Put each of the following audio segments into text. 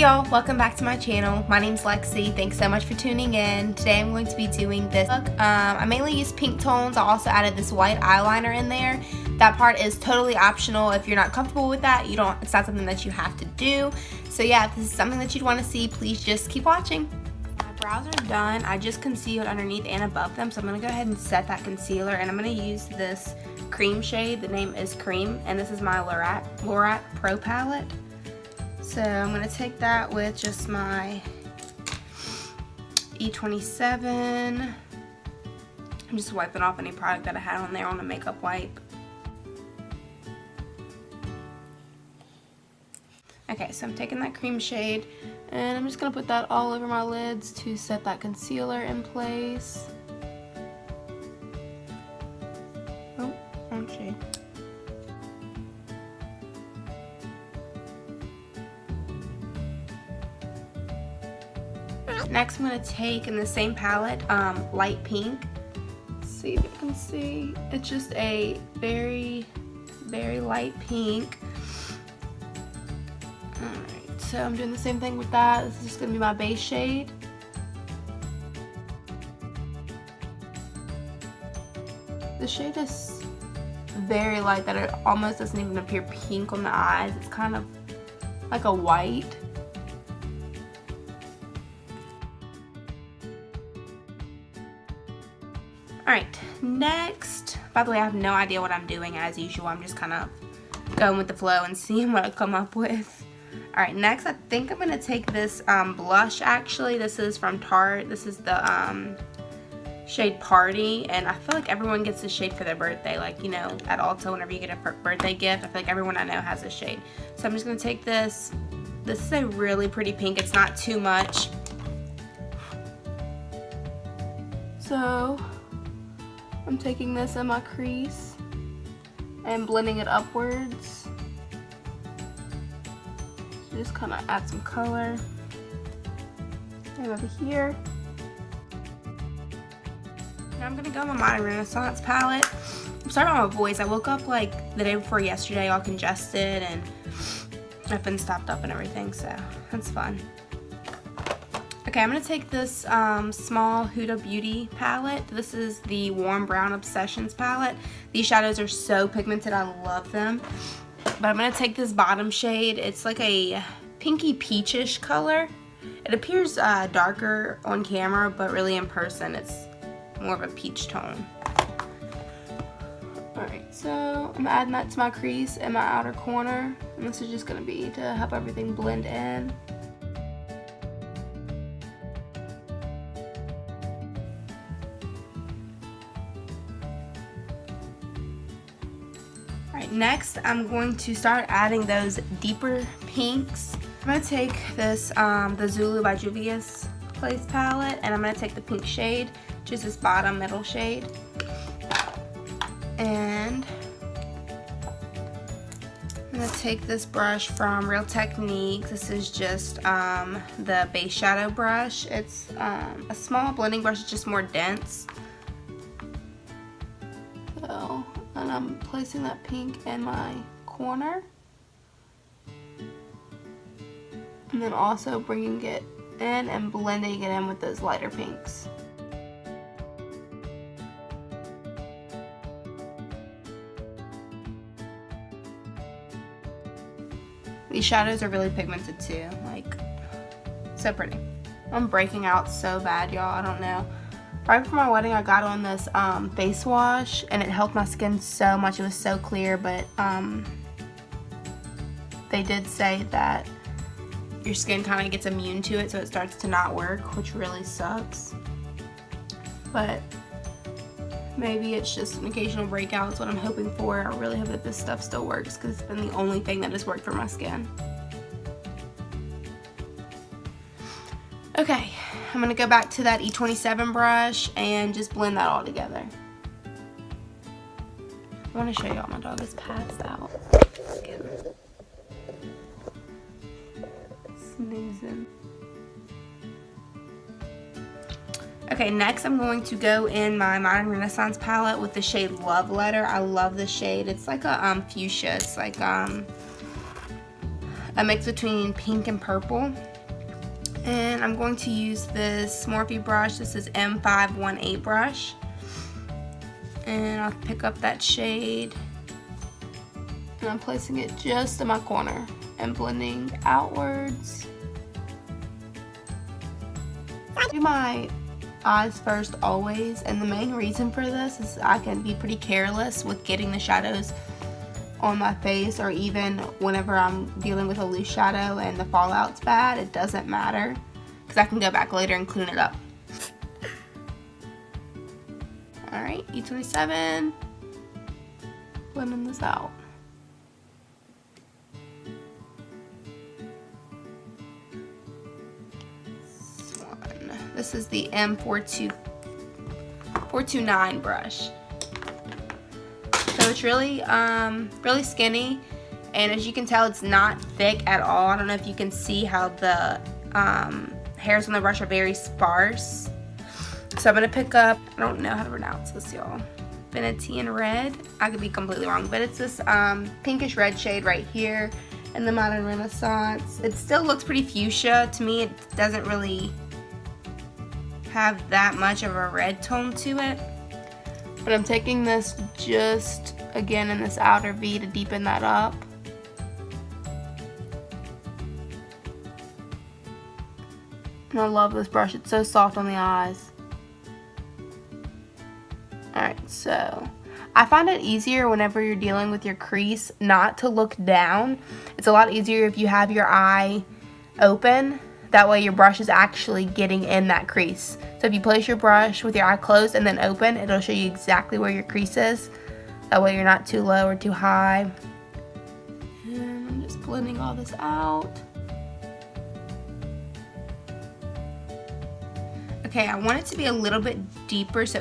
y'all, welcome back to my channel. My name's Lexi. Thanks so much for tuning in. Today I'm going to be doing this look. I mainly use pink tones. I also added this white eyeliner in there. That part is totally optional. If you're not comfortable with that, it's not something that you have to do. So yeah, if this is something that you'd want to see, please just keep watching. My brows are done. I just concealed underneath and above them, so I'm going to go ahead and set that concealer, and I'm going to use this cream shade. The name is Cream, and this is my Lorac Pro palette. So I'm going to take that with just my E27. I'm just wiping off any product that I had on there on a makeup wipe. Okay, so I'm taking that cream shade and I'm just going to put that all over my lids to set that concealer in place. Oh, wrong shade. Next I'm going to take, in the same palette, light pink. Let's see if you can see. It's just a very, very light pink. Alright, so I'm doing the same thing with that. This is just going to be my base shade. The shade is very light that it almost doesn't even appear pink on the eyes. It's kind of like a white. Alright, next, by the way, I have no idea what I'm doing as usual. I'm just kind of going with the flow and seeing what I come up with. Alright, next I think I'm going to take this blush actually. This is from Tarte. This is the shade Party, and I feel like everyone gets this shade for their birthday. Like, you know, at Ulta, whenever you get a birthday gift, I feel like everyone I know has this shade. So I'm just going to take this. This is a really pretty pink. It's not too much. So I'm taking this in my crease and blending it upwards. So just kind of add some color. And over here. Now I'm going to go on my Modern Renaissance palette. I'm sorry about my voice. I woke up like the day before yesterday all congested and I've been stopped up and everything, so that's fun. Okay, I'm going to take this small Huda Beauty palette. This is the Warm Brown Obsessions palette. These shadows are so pigmented, I love them. But I'm going to take this bottom shade. It's like a pinky peachish color. It appears darker on camera, but really in person it's more of a peach tone. Alright, so I'm adding that to my crease and my outer corner. And this is just going to be to help everything blend in. Alright, next I'm going to start adding those deeper pinks. I'm going to take this, the Zulu by Juvia's Place palette, and I'm going to take the pink shade, which is this bottom middle shade. And I'm going to take this brush from Real Techniques. This is just the base shadow brush. It's a small blending brush, it's just more dense. So, and I'm placing that pink in my corner. And then also bringing it in and blending it in with those lighter pinks. These shadows are really pigmented too, like, so pretty. I'm breaking out so bad, y'all, I don't know. Right before my wedding, I got on this face wash, and it helped my skin so much. It was so clear, but they did say that your skin kind of gets immune to it, so it starts to not work, which really sucks. But maybe it's just an occasional breakout is what I'm hoping for. I really hope that this stuff still works because it's been the only thing that has worked for my skin. Okay, I'm going to go back to that E27 brush and just blend that all together. I want to show y'all my dog is passed out. Snoozing. Okay, next I'm going to go in my Modern Renaissance palette with the shade Love Letter. I love this shade. It's like a fuchsia. It's like a mix between pink and purple. And I'm going to use this Morphe brush. This is M518 brush. And I'll pick up that shade. And I'm placing it just in my corner and blending outwards. I do my eyes first always, and the main reason for this is I can be pretty careless with getting the shadows on my face, or even whenever I'm dealing with a loose shadow and the fallout's bad, it doesn't matter because I can go back later and clean it up. Alright, E27, blending this out. This is the M429 brush. So it's really, really skinny, and as you can tell, it's not thick at all. I don't know if you can see how the hairs on the brush are very sparse. So I'm gonna pick up, I don't know how to pronounce this, y'all. Venetian red. I could be completely wrong, but it's this pinkish red shade right here in the Modern Renaissance. It still looks pretty fuchsia to me. It doesn't really have that much of a red tone to it, but I'm taking this just again in this outer V to deepen that up. And I love this brush, it's so soft on the eyes. Alright, so I find it easier whenever you're dealing with your crease not to look down. It's a lot easier if you have your eye open. That way your brush is actually getting in that crease. So if you place your brush with your eye closed and then open, it'll show you exactly where your crease is. That way you're not too low or too high. And I'm just blending all this out. Okay, I want it to be a little bit deeper, so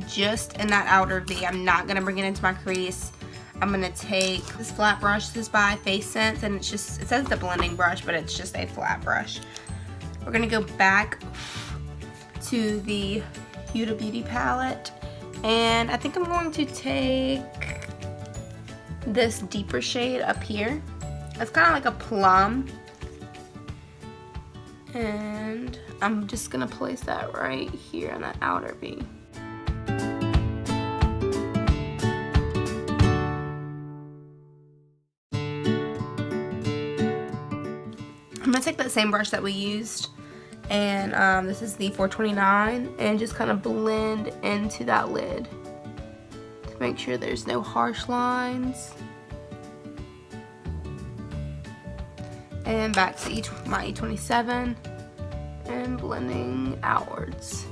just in that outer V, I'm not gonna bring it into my crease. I'm gonna take this flat brush. This is by Face Sense, and it says it's a blending brush, but it's just a flat brush. We're gonna go back to the Huda Beauty palette, and I think I'm going to take this deeper shade up here. It's kind of like a plum, and I'm just gonna place that right here in that outer V. I'm gonna take that same brush that we used, and this is the 429, and just kind of blend into that lid to make sure there's no harsh lines. And back to my E27 and blending outwards.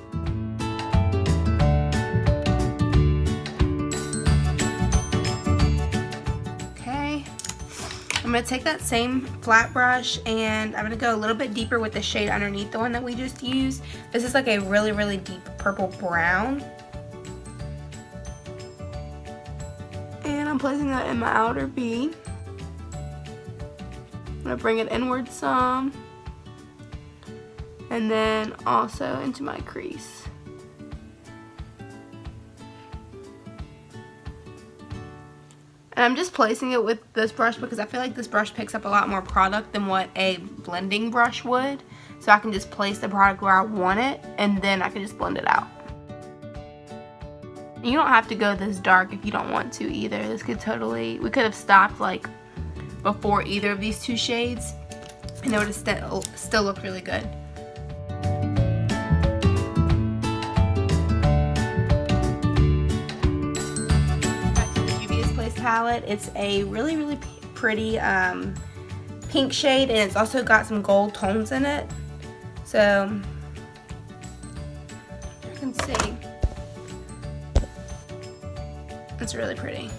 I'm going to take that same flat brush, and I'm going to go a little bit deeper with the shade underneath the one that we just used. This is like a really, really deep purple brown. And I'm placing that in my outer V. I'm going to bring it inward some, and then also into my crease. And I'm just placing it with this brush because I feel like this brush picks up a lot more product than what a blending brush would. So I can just place the product where I want it, and then I can just blend it out. And you don't have to go this dark if you don't want to either. This could totally, we could have stopped like before either of these two shades, and it would have still looked really good. Palette. It's a really, really pretty pink shade, and it's also got some gold tones in it. So you can see it's really pretty.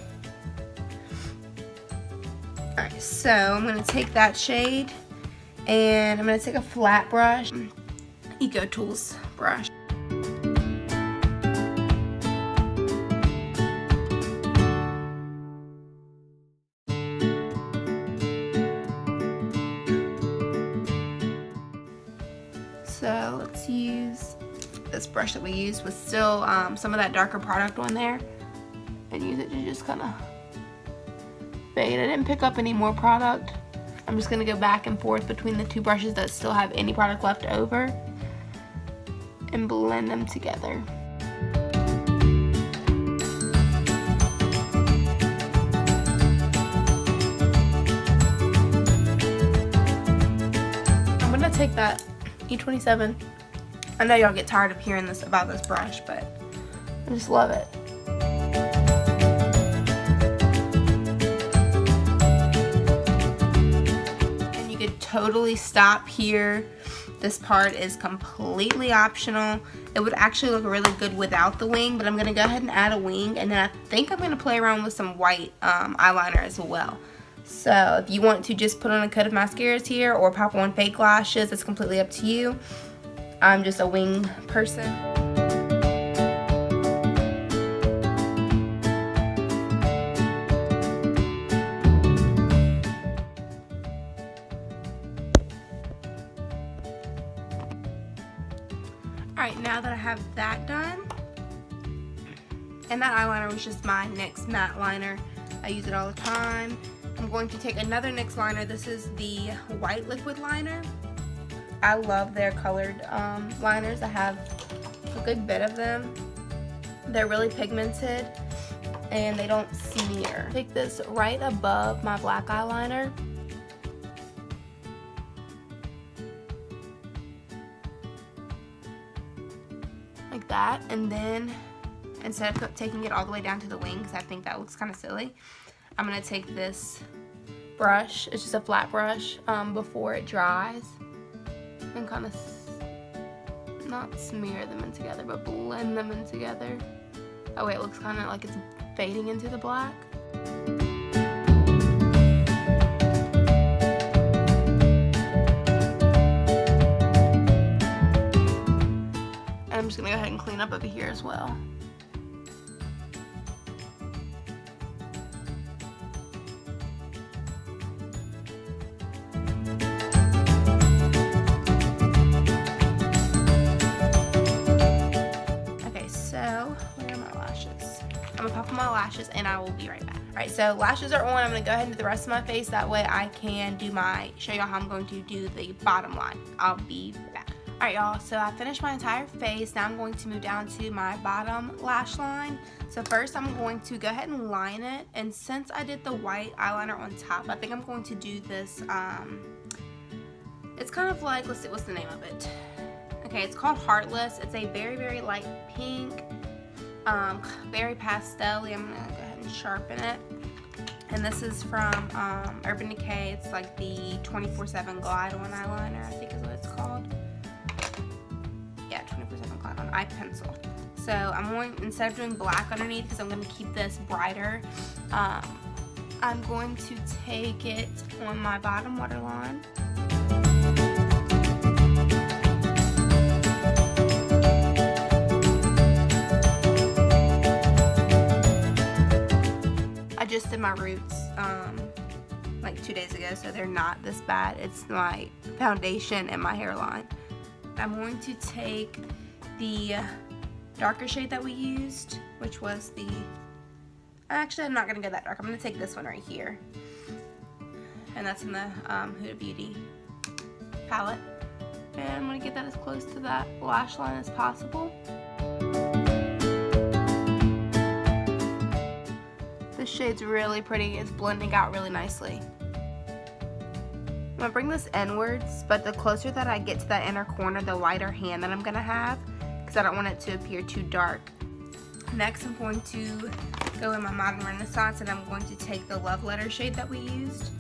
Alright, so I'm going to take that shade, and I'm going to take a flat brush, Eco Tools brush. So let's use this brush that we used with still some of that darker product on there, and use it to just kind of fade. I didn't pick up any more product, I'm just going to go back and forth between the two brushes that still have any product left over and blend them together. I'm going to take that E27. I know y'all get tired of hearing this about this brush, but I just love it. And you could totally stop here. This part is completely optional. It would actually look really good without the wing, but I'm going to go ahead and add a wing, and then I think I'm going to play around with some white eyeliner as well. So if you want to just put on a coat of mascaras here or pop on fake lashes, it's completely up to you. I'm just a wing person. Alright, now that I have that done, and that eyeliner was just my NYX matte liner. I use it all the time. I'm going to take another NYX liner. This is the white liquid liner. I love their colored liners. I have a good bit of them. They're really pigmented and they don't smear. Take this right above my black eyeliner. Like that, and then instead of taking it all the way down to the wing, because I think that looks kind of silly, I'm going to take this brush, it's just a flat brush, before it dries, and kind of not smear them in together, but blend them in together. That way it looks kind of like it's fading into the black. And I'm just going to go ahead and clean up over here as well. I'm gonna pop on my lashes and I will be right back. Alright, so lashes are on. I'm gonna go ahead and do the rest of my face. That way I can show y'all how I'm going to do the bottom line. I'll be back. Alright y'all, so I finished my entire face. Now I'm going to move down to my bottom lash line. So first I'm going to go ahead and line it. And since I did the white eyeliner on top, I think I'm going to do this, it's kind of like, let's see, what's the name of it? Okay, it's called Heartless. It's a very, very light pink. Very pastel-y. I'm gonna go ahead and sharpen it. And this is from Urban Decay. It's like the 24/7 Glide On eyeliner, I think is what it's called. Yeah, 24/7 Glide On eye pencil. So I'm going, instead of doing black underneath, because I'm going to keep this brighter, I'm going to take it on my bottom waterline. I just did my roots like 2 days ago, so they're not this bad. It's my foundation and my hairline. I'm going to take the darker shade that we used, which was the, actually I'm not going to go that dark. I'm going to take this one right here, and that's in the Huda Beauty palette, and I'm going to get that as close to that lash line as possible. This shade's really pretty. It's blending out really nicely. I'm going to bring this inwards, but the closer that I get to that inner corner, the lighter hand that I'm going to have, because I don't want it to appear too dark. Next, I'm going to go in my Modern Renaissance, and I'm going to take the Love Letter shade that we used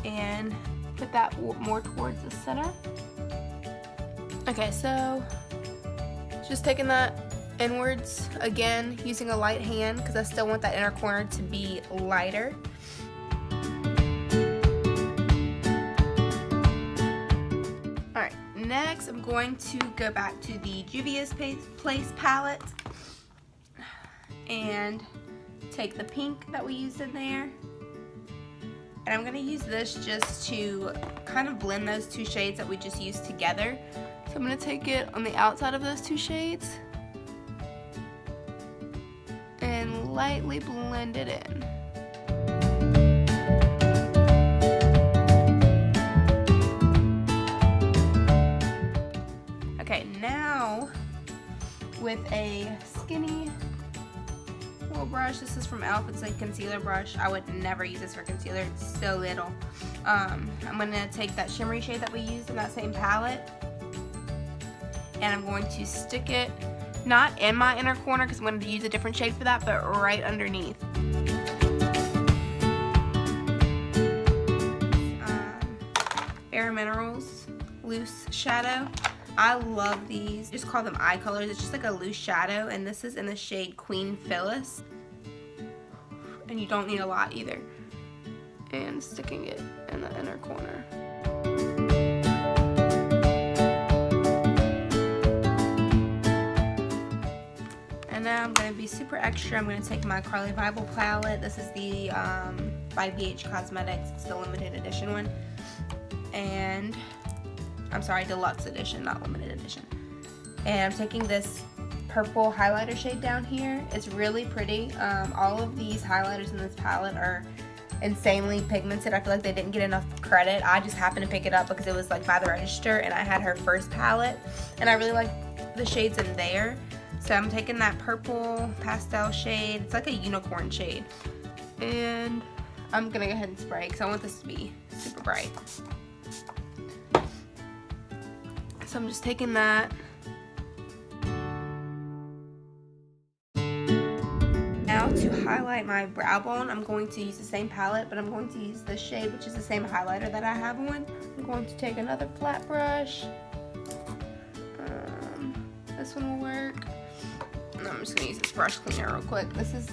and put that more towards the center. Okay, so just taking that inwards again, using a light hand because I still want that inner corner to be lighter. Alright, next I'm going to go back to the Juvia's Place palette and take the pink that we used in there, and I'm going to use this just to kind of blend those two shades that we just used together. So I'm going to take it on the outside of those two shades and lightly blend it in. a skinny little brush. This is from e.l.f. It's a concealer brush. I would never use this for concealer. It's so little. I'm going to take that shimmery shade that we used in that same palette, and I'm going to stick it not in my inner corner because I'm going to use a different shade for that, but right underneath. Bare Minerals loose shadow. I love these. Just call them eye colors. It's just like a loose shadow, and this is in the shade Queen Phyllis. And you don't need a lot either. And sticking it in the inner corner. And now I'm going to be super extra. I'm going to take my Carly Bible palette. This is the by BH Cosmetics. It's the limited edition one. And I'm sorry, deluxe edition, not limited edition. And I'm taking this purple highlighter shade down here. It's really pretty. All of these highlighters in this palette are insanely pigmented. I feel like they didn't get enough credit. I just happened to pick it up because it was like by the register, and I had her first palette, and I really like the shades in there. So I'm taking that purple pastel shade. It's like a unicorn shade. And I'm gonna go ahead and spray because I want this to be super bright. So I'm just taking that. Now to highlight my brow bone, I'm going to use the same palette, but I'm going to use this shade, which is the same highlighter that I have on. I'm going to take another flat brush. This one will work. And I'm just going to use this brush cleaner real quick. This is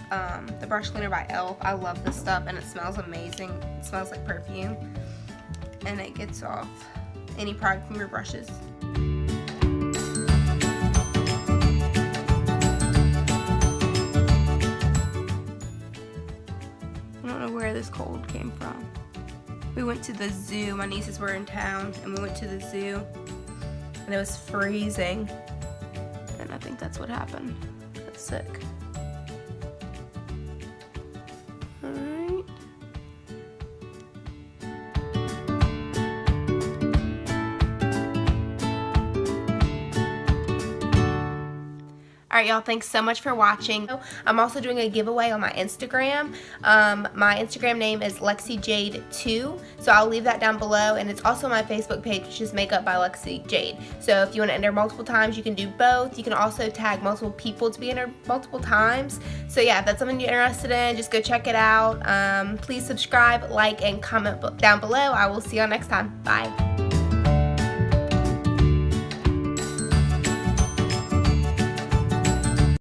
the brush cleaner by e.l.f. I love this stuff, and it smells amazing. It smells like perfume, and it gets off any product from your brushes. I don't know where this cold came from. We went to the zoo. My nieces were in town, and we went to the zoo, and it was freezing, and I think that's what happened. That's sick. Alright, y'all, thanks so much for watching. I'm also doing a giveaway on my Instagram. My Instagram name is LexiJade2, so I'll leave that down below, and it's also my Facebook page, which is Makeup by Lexi Jade. So if you want to enter multiple times, you can do both. You can also tag multiple people to be entered multiple times. So yeah, if that's something you're interested in, just go check it out. Please subscribe, like, and comment down below. I will see y'all next time. Bye.